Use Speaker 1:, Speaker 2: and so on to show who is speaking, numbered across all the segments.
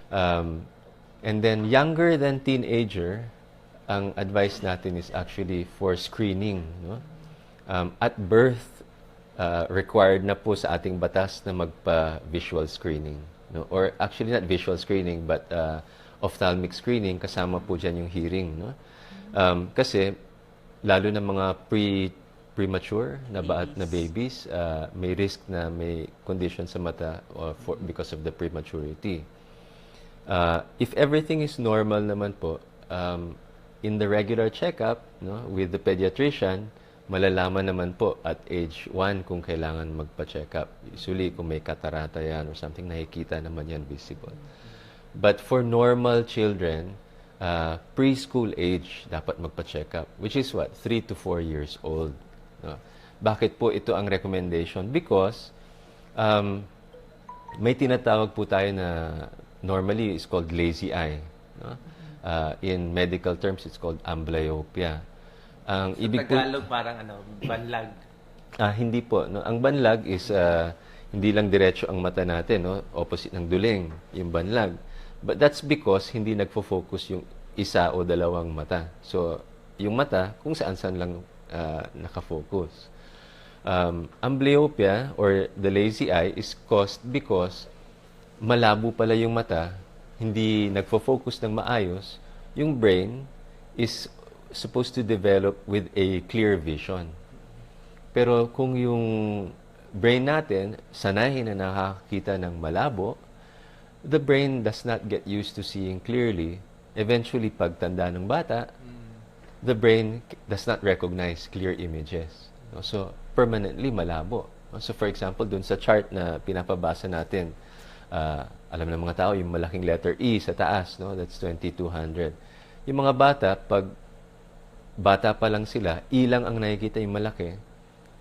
Speaker 1: Um, and then younger than teenager, ang advice natin is actually for screening. No? At birth, required na po sa ating batas na magpa-visual screening. No? Or actually not visual screening, but ophthalmic screening, kasama po dyan yung hearing. No? Kasi, lalo na mga premature na babies, may risk na may condition sa mata because of the prematurity. If everything is normal naman po, in the regular checkup, no, with the pediatrician, malalaman naman po at age 1 kung kailangan magpa-check up. Usually, kung may katarata yan or something, nakikita naman yan visible. But for normal children, preschool age, dapat magpa-check up, which is what? 3 to 4 years old. No? Bakit po ito ang recommendation? Because may tinatawag po tayo na normally is called lazy eye. No? In medical terms, it's called amblyopia. Ang
Speaker 2: Sa
Speaker 1: ibig po,
Speaker 2: Tagalog, parang banlag.
Speaker 1: hindi po. No? Ang banlag is hindi lang diretso ang mata natin, no? Opposite ng duling, yung banlag. But that's because hindi nagfo-focus yung isa o dalawang mata. So, yung mata, kung saan-saan lang nakafocus. Amblyopia or the lazy eye is caused because malabo pala yung mata, hindi nagfo-focus ng maayos, yung brain is supposed to develop with a clear vision. Pero kung yung brain natin, sanahin na nakakita ng malabo, the brain does not get used to seeing clearly. Eventually, pagtanda ng bata, the brain does not recognize clear images. No? So, permanently malabo. No? So, for example, dun sa chart na pinapabasa natin, alam ng mga tao, yung malaking letter E sa taas, no? That's 2200. Yung mga bata, pag bata pa lang sila, E lang ang nakikita yung malaki.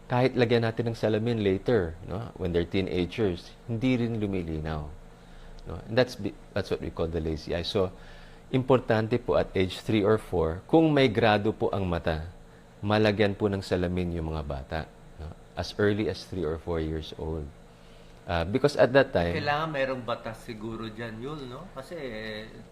Speaker 1: Kahit lagyan natin ng salamin later, no? When they're teenagers, hindi rin lumilinaw. No? And that's what we call the lazy eye. So, importante po at age 3 or 4, kung may grado po ang mata, malagyan po ng salamin yung mga bata. No? As early as 3 or 4 years old. Because at that time,
Speaker 2: Kailangan merong batas siguro dyan, Yul, no? Kasi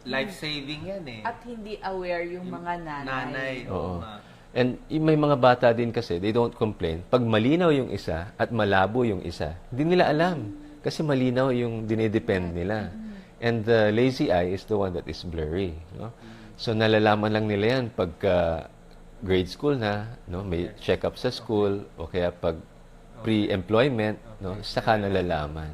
Speaker 2: life-saving yan eh.
Speaker 3: At hindi aware yung mga nanay.
Speaker 2: Oo
Speaker 1: Oo.
Speaker 2: nga.
Speaker 1: and may mga bata din kasi, they don't complain. Pag malinaw yung isa at malabo yung isa, hindi nila alam. Kasi malinaw yung dinidepend nila. And the lazy eye is the one that is blurry. No? So nalalaman lang nila yan pagka grade school na, no? May check-up sa school, o kaya pag pre-employment, no? Saka nalalaman.